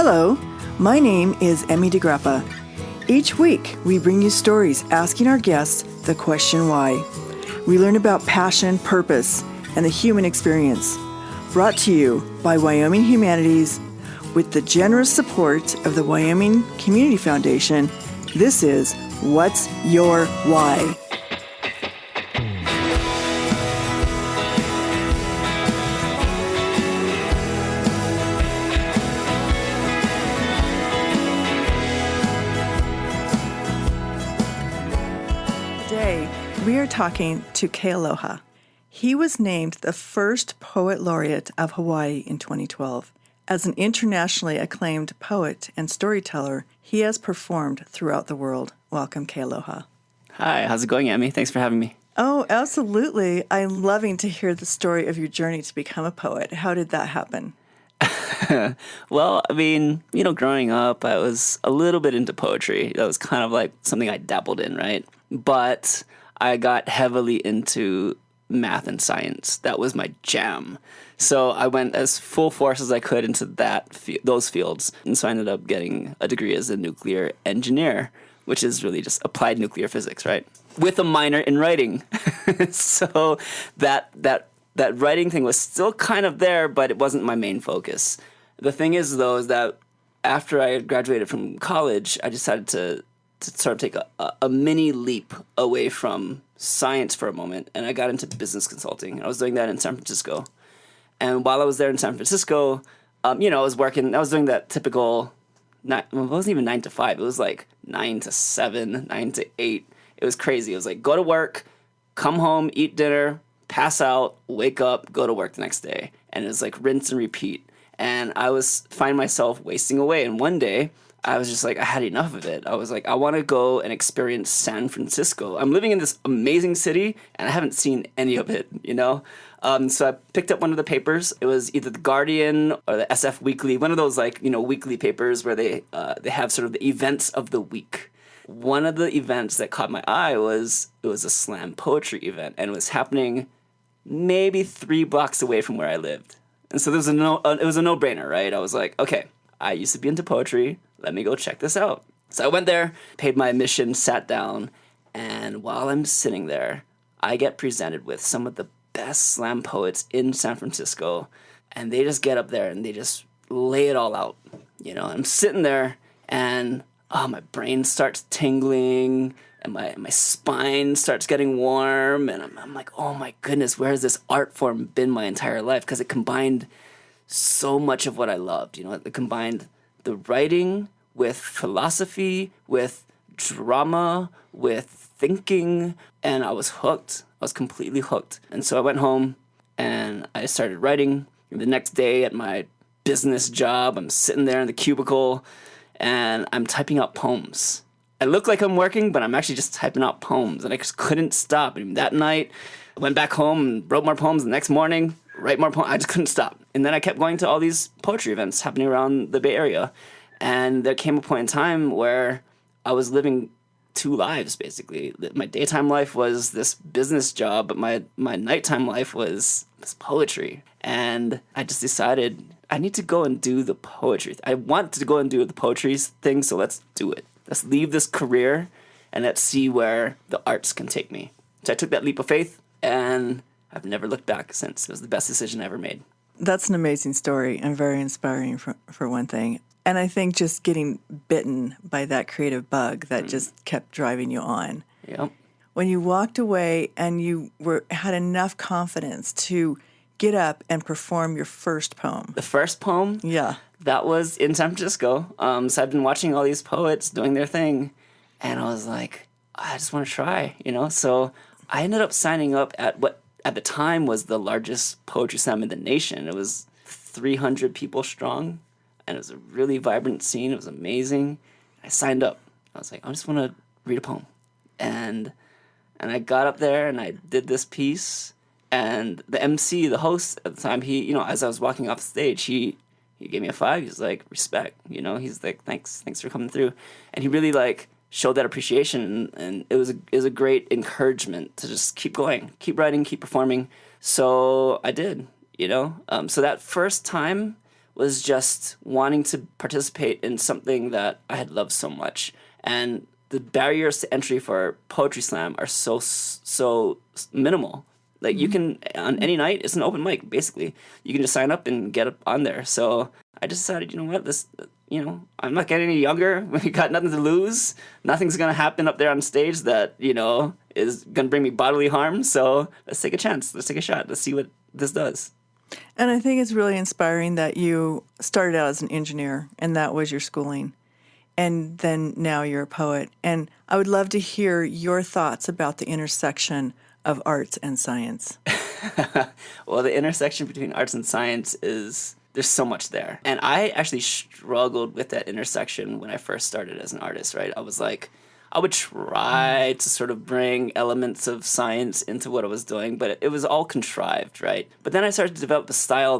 Hello, my name is Emmy DeGrappa. Each week, we bring you stories asking our guests the question why. We learn about passion, purpose, and the human experience. Brought to you by Wyoming Humanities with the generous support of the Wyoming Community Foundation. This is What's Your Why? Today, we are talking to Kealoha. He was named the first poet laureate of Hawaii in 2012. As an internationally acclaimed poet and storyteller, he has performed throughout the world. Welcome, Kealoha. Hi, how's it going, Emmy? Thanks for having me. Oh, absolutely. I'm loving to hear the story of your journey to become a poet. How did that happen? Well, growing up, I was a little bit into poetry. That was kind of like something I dabbled in, right? But I got heavily into math and science. That was my jam. So I went as full force as I could into those fields. And so I ended up getting a degree as a nuclear engineer, which is really just applied nuclear physics, right? With a minor in writing. So that writing thing was still kind of there, but it wasn't my main focus. The thing is, though, is that after I had graduated from college, I decided to sort of take a mini leap away from science for a moment, and I got into business consulting. I was doing that in San Francisco. And while I was there in San Francisco, I was doing that typical, it wasn't even 9 to 5. It was like 9 to 7, 9 to 8. It was crazy. It was like, go to work, come home, eat dinner, pass out, wake up, go to work the next day. And it was like rinse and repeat. And I was finding myself wasting away. And one day, I was just like, I had enough of it. I was like, I want to go and experience San Francisco. I'm living in this amazing city, and I haven't seen any of it, So I picked up one of the papers. It was either The Guardian or the SF Weekly, one of those weekly papers where they have sort of the events of the week. One of the events that caught my eye it was a slam poetry event, and it was happening maybe 3 blocks away from where I lived. And so it was a no-brainer, right? I was like, okay, I used to be into poetry. Let me go check this out. So I went there, paid my admission, sat down, and while I'm sitting there, I get presented with some of the best slam poets in San Francisco, and they just get up there and they just lay it all out. I'm sitting there, and my brain starts tingling, and my spine starts getting warm, and I'm like, oh my goodness, where has this art form been my entire life? Because it combined so much of what I loved. It combined the writing with philosophy, with drama, with thinking, and I was hooked. I was completely hooked. And so I went home and I started writing. And the next day at my business job, I'm sitting there in the cubicle and I'm typing out poems. I look like I'm working, but I'm actually just typing out poems, and I just couldn't stop. That night, I went back home and wrote more poems. The next morning, write more poems. I just couldn't stop. And then I kept going to all these poetry events happening around the Bay Area. And there came a point in time where I was living 2 lives, basically. My daytime life was this business job, but my nighttime life was poetry. And I just decided I need to go and do the poetry. I want to go and do the poetry thing, so let's do it. Let's leave this career and let's see where the arts can take me. So I took that leap of faith, and I've never looked back since. It was the best decision I ever made. That's an amazing story and very inspiring for one thing. And I think just getting bitten by that creative bug that just kept driving you on. Yep. When you walked away and you had enough confidence to get up and perform your first poem. The first poem? Yeah. That was in San Francisco. So I've been watching all these poets doing their thing, and I was like, I just want to try, So I ended up signing up at what at the time was the largest poetry slam in the nation. It was 300 people strong, and it was a really vibrant scene. It was amazing. I signed up. I was like, I just want to read a poem. And I got up there, and I did this piece, and the MC, the host at the time, he, as I was walking off stage, he gave me a 5. He's like, respect, He's like, thanks for coming through. And he really, showed that appreciation, and it was a great encouragement to just keep going, keep writing, keep performing. So I did, So that first time was just wanting to participate in something that I had loved so much. And the barriers to entry for poetry slam are so minimal. Like you can on any night, it's an open mic basically. You can just sign up and get up on there. So I just decided, you know what, I'm not getting any younger. We got nothing to lose. Nothing's gonna happen up there on stage that is gonna bring me bodily harm. So let's take a chance. Let's take a shot. Let's see what this does. And I think it's really inspiring that you started out as an engineer and that was your schooling. And then now you're a poet. And I would love to hear your thoughts about the intersection of arts and science. Well, the intersection between arts and science there's so much there. And I actually struggled with that intersection when I first started as an artist, right? I would try to sort of bring elements of science into what I was doing, but it was all contrived, right? But then I started to develop a style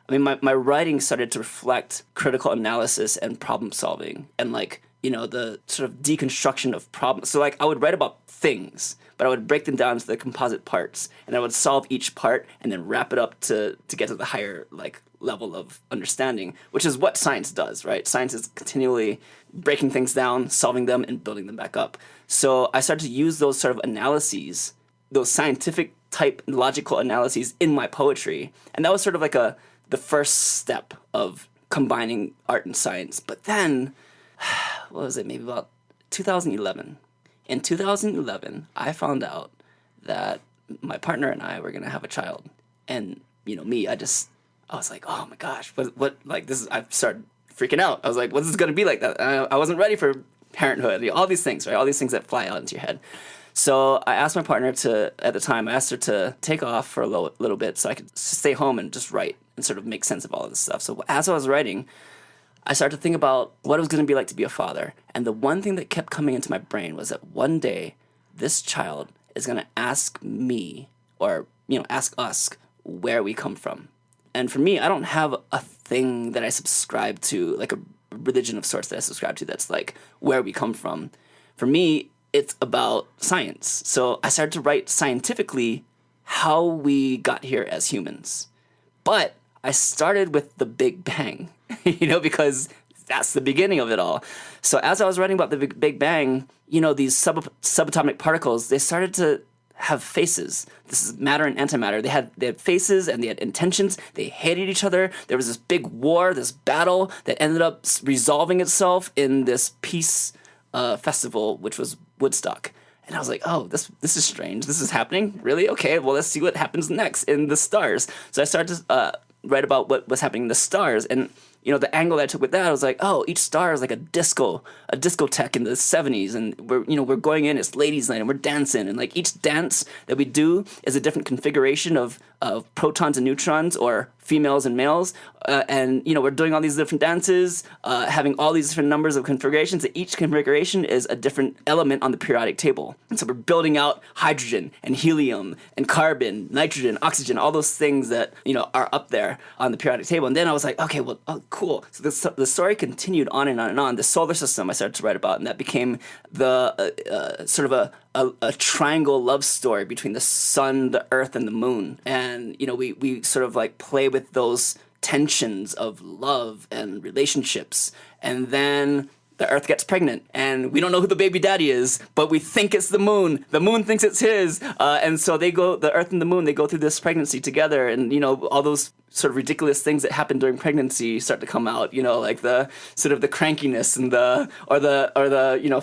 my writing started to reflect critical analysis and problem solving and the sort of deconstruction of problems. So I would write about things, but I would break them down to the composite parts and I would solve each part and then wrap it up to get to the higher level of understanding, which is what science does, right? Science is continually breaking things down, solving them, and building them back up. So I started to use those sort of analyses, those scientific type logical analyses in my poetry. And that was sort of the first step of combining art and science. But then, what was it, maybe about 2011. In 2011, I found out that my partner and I were going to have a child. And, I was like, oh my gosh, what I started freaking out. I was like, what's this going to be like that? I wasn't ready for parenthood, all these things, right? All these things that fly out into your head. So I asked my partner at the time, I asked her to take off for a little bit so I could stay home and just write and sort of make sense of all of this stuff. So as I was writing, I started to think about what it was going to be like to be a father. And the one thing that kept coming into my brain was that one day this child is going to ask me or, ask us where we come from. And for me, I don't have a thing that I subscribe to, like a religion of sorts that I subscribe to that's like where we come from. For me, it's about science. So I started to write scientifically how we got here as humans. But I started with the Big Bang, because that's the beginning of it all. So as I was writing about the Big Bang, these subatomic particles, they started to have faces. This is matter and antimatter. They had faces and they had intentions. They hated each other. There was this big war, this battle that ended up resolving itself in this peace festival, which was Woodstock. And I was like, oh, this is strange. This is happening? Really? Okay, well, let's see what happens next in the stars. So I started to write about what was happening in the stars. And, the angle that I took with that, I was like, oh, each star is like a discotheque in the 70s. And we're going in, it's ladies' night, and we're dancing. And each dance that we do is a different configuration of protons and neutrons, or females and males. And we're doing all these different dances, having all these different numbers of configurations. Each configuration is a different element on the periodic table. And so we're building out hydrogen and helium and carbon, nitrogen, oxygen, all those things that, are up there on the periodic table. And then I was like, okay, well, oh, cool. So the story continued on and on and on. The solar system I started to write about, and that became the sort of a triangle love story between the sun, the earth, and the moon. And, we sort of play with those tensions of love and relationships. And then the earth gets pregnant and we don't know who the baby daddy is, but we think it's the moon. The moon thinks it's his. And so the earth and the moon, they go through this pregnancy together. And, all those sort of ridiculous things that happen during pregnancy start to come out, like the sort of the crankiness and the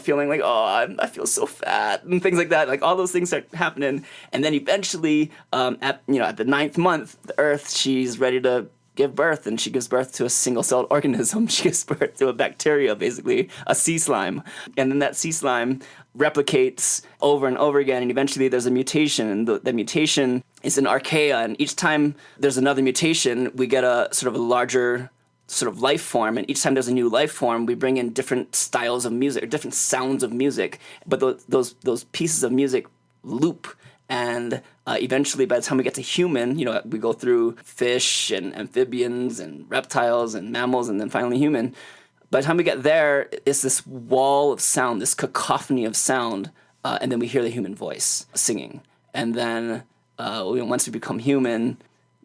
feeling like, oh, I feel so fat and things like that. All those things start happening. And then eventually at the 9th month, the earth, she's ready to give birth, and she gives birth to a single-celled organism. She gives birth to a bacteria, basically, a sea slime. And then that sea slime replicates over and over again, and eventually there's a mutation, and the mutation is an archaea, and each time there's another mutation, we get a sort of a larger sort of life form, and each time there's a new life form, we bring in different styles of music, or different sounds of music, but those pieces of music loop. And eventually, by the time we get to human, we go through fish and amphibians and reptiles and mammals, and then finally human. By the time we get there, it's this wall of sound, this cacophony of sound, and then we hear the human voice singing. And then once we become human,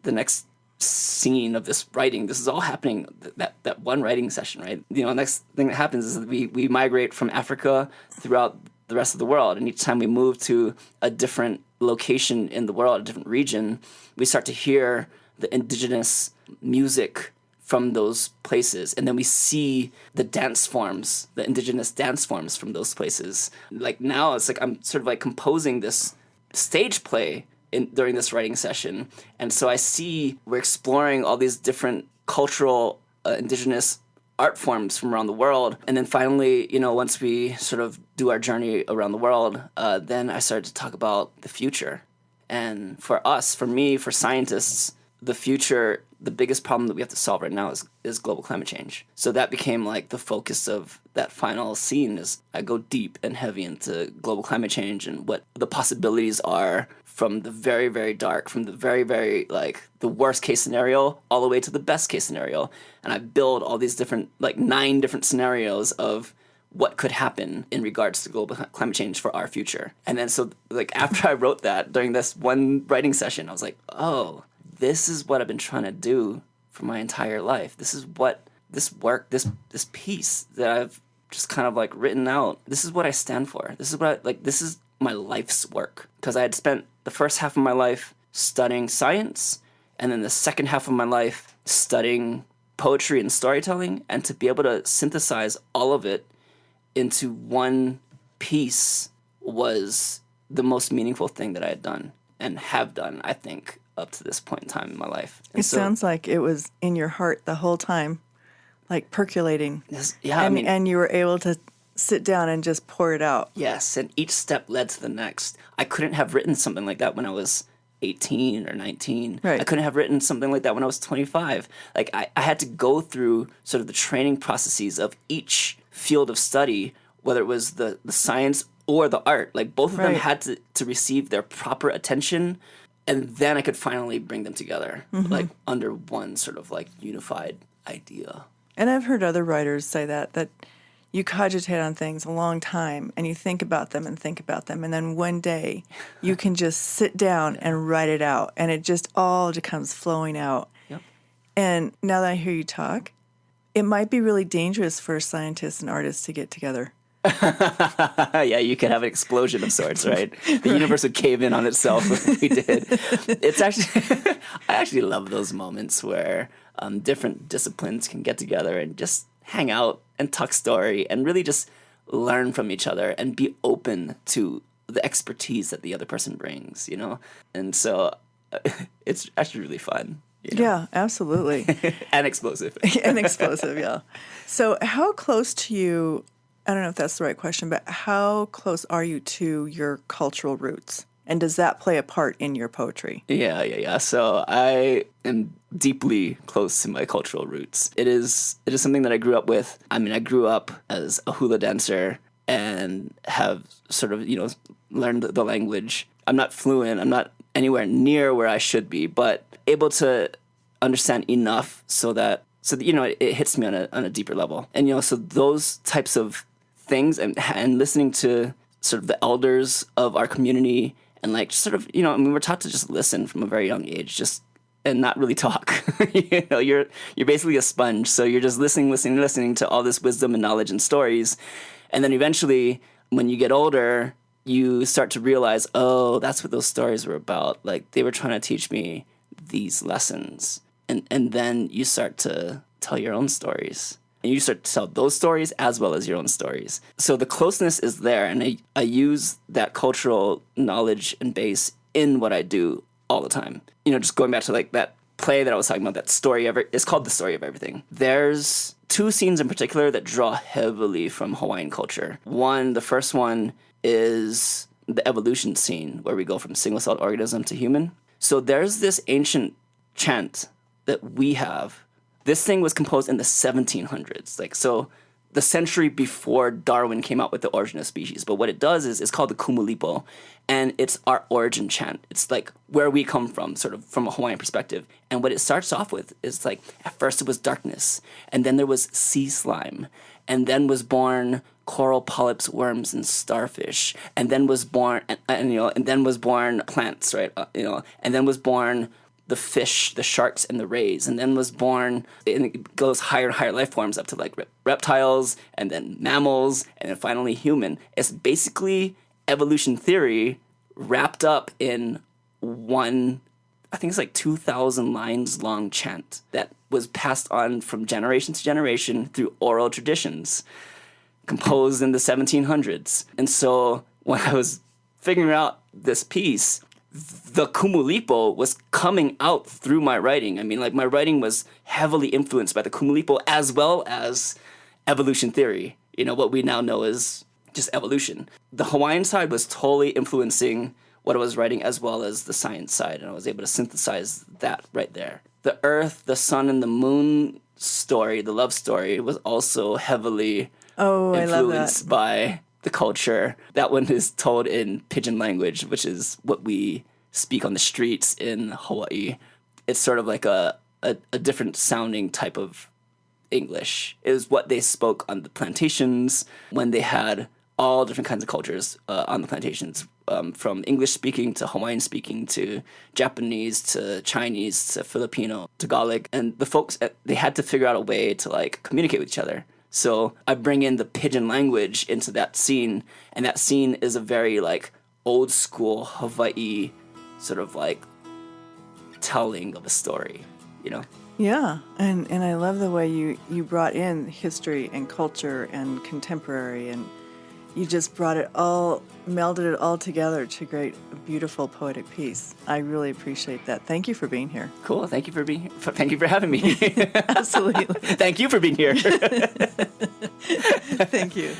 the next scene of this writing. This is all happening that one writing session, right? Next thing that happens is that we migrate from Africa throughout the rest of the world, and each time we move to a different location in the world, a different region, we start to hear the indigenous music from those places, and then we see the dance forms, the indigenous dance forms from those places. Like now, it's like I'm sort of like composing this stage play during this writing session, and so I see we're exploring all these different cultural indigenous art forms from around the world, and then finally, once we sort of do our journey around the world, then I started to talk about the future. And for us, for me, for scientists, the future, the biggest problem that we have to solve right now is global climate change. So that became like the focus of that final scene. Is I go deep and heavy into global climate change and what the possibilities are, from the very, very dark, from the very, very, like, the worst case scenario all the way to the best case scenario. And I build all these different, like 9 different scenarios of what could happen in regards to global climate change for our future. And then so, like, after I wrote that during this one writing session, I was like, oh, this is what I've been trying to do for my entire life. This is what this work, this piece that I've just kind of like written out. This is what I stand for. This is what this is my life's work. Because I had spent the first half of my life studying science, and then the second half of my life studying poetry and storytelling, and to be able to synthesize all of it into one piece was the most meaningful thing that I had done and have done, I think, up to this point in time in my life. And it sounds like it was in your heart the whole time, like percolating. Yeah, and you were able to sit down and just pour it out. Yes, and each step led to the next. I couldn't have written something like that when I was 18 or 19. Right. I couldn't have written something like that when I was 25. Like, I had to go through sort of the training processes of each field of study, whether it was the science or the art. Like, both of them had to receive their proper attention, and then I could finally bring them together, like, under one sort of, like, unified idea. And I've heard other writers say that you cogitate on things a long time, and you think about them, and then one day you can just sit down and write it out, and it just all just comes flowing out. Yep. And now that I hear you talk, it might be really dangerous for scientists and artists to get together. Yeah, you could have an explosion of sorts, right? The universe would cave in on itself if we did. It's actually, I actually love those moments where different disciplines can get together and just hang out and talk story and really just learn from each other and be open to the expertise that the other person brings, And so it's actually really fun. Yeah, absolutely. And explosive. And explosive, yeah. So how close to you, I don't know if that's the right question, but how close are you to your cultural roots? And does that play a part in your poetry? Yeah. So I am deeply close to my cultural roots. It is something that I grew up with. I mean, I grew up as a hula dancer and have sort of, learned the language. I'm not fluent. I'm not anywhere near where I should be, but able to understand enough so that it hits me on a deeper level. And, so those types of things and listening to sort of the elders of our community and like sort of, we're taught to just listen from a very young age, and not really talk. You're basically a sponge. So you're just listening to all this wisdom and knowledge and stories. And then eventually when you get older, you start to realize, oh, that's what those stories were about. Like, they were trying to teach me these lessons. And then you start to tell your own stories. And you start to tell those stories as well as your own stories. So the closeness is there, and I use that cultural knowledge and base in what I do all the time. Just going back to like that play that I was talking about, that story it's called The Story of Everything. There's 2 scenes in particular that draw heavily from Hawaiian culture. The first one is the evolution scene, where we go from single-celled organism to human. So there's this ancient chant that we have. This thing was composed in the 1700s, so the century before Darwin came out with the origin of species. But what it does is it's called the Kumulipo, and it's our origin chant. It's like where we come from, sort of from a Hawaiian perspective. And what it starts off with is like, at first it was darkness, and then there was sea slime, and then was born coral polyps, worms, and starfish, and then was born, and then was born plants, right? And then was born the fish, the sharks, and the rays, and then was born, and it goes higher and higher life forms up to like reptiles, and then mammals, and then finally human. It's basically evolution theory wrapped up in one, I think it's like 2,000 lines long chant that was passed on from generation to generation through oral traditions, composed in the 1700s. And so when I was figuring out this piece, the Kumulipo was coming out through my writing. I mean, like, my writing was heavily influenced by the Kumulipo as well as evolution theory, you know, what we now know as just evolution. The Hawaiian side was totally influencing what I was writing as well as the science side, and I was able to synthesize that right there. The Earth, the Sun, and the Moon story, the love story, was also heavily influenced by the culture. That one is told in pidgin language, which is what we speak on the streets in Hawaii. It's sort of like a different sounding type of English. It was what they spoke on the plantations when they had all different kinds of cultures on the plantations, from English speaking to Hawaiian speaking to Japanese to Chinese to Filipino, Tagalog. And the folks, they had to figure out a way to like communicate with each other. So I bring in the pidgin language into that scene, and that scene is a very like old school Hawaii sort of like telling of a story, you know? Yeah, and I love the way you brought in history and culture and contemporary, and you just brought it all, melded it all together to create a beautiful poetic piece. I really appreciate that. Thank you for being here. Cool. Thank you for being here. Thank you for having me. Absolutely. Thank you for being here. Thank you.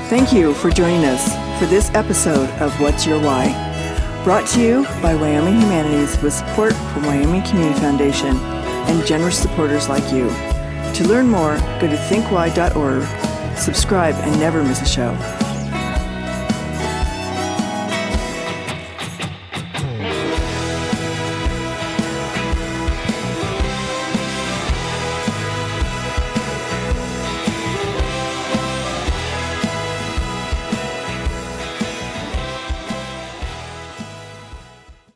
Thank you for joining us for this episode of What's Your Why? Brought to you by Wyoming Humanities with support from Wyoming Community Foundation and generous supporters like you. To learn more, go to thinkwhy.org, subscribe, and never miss a show.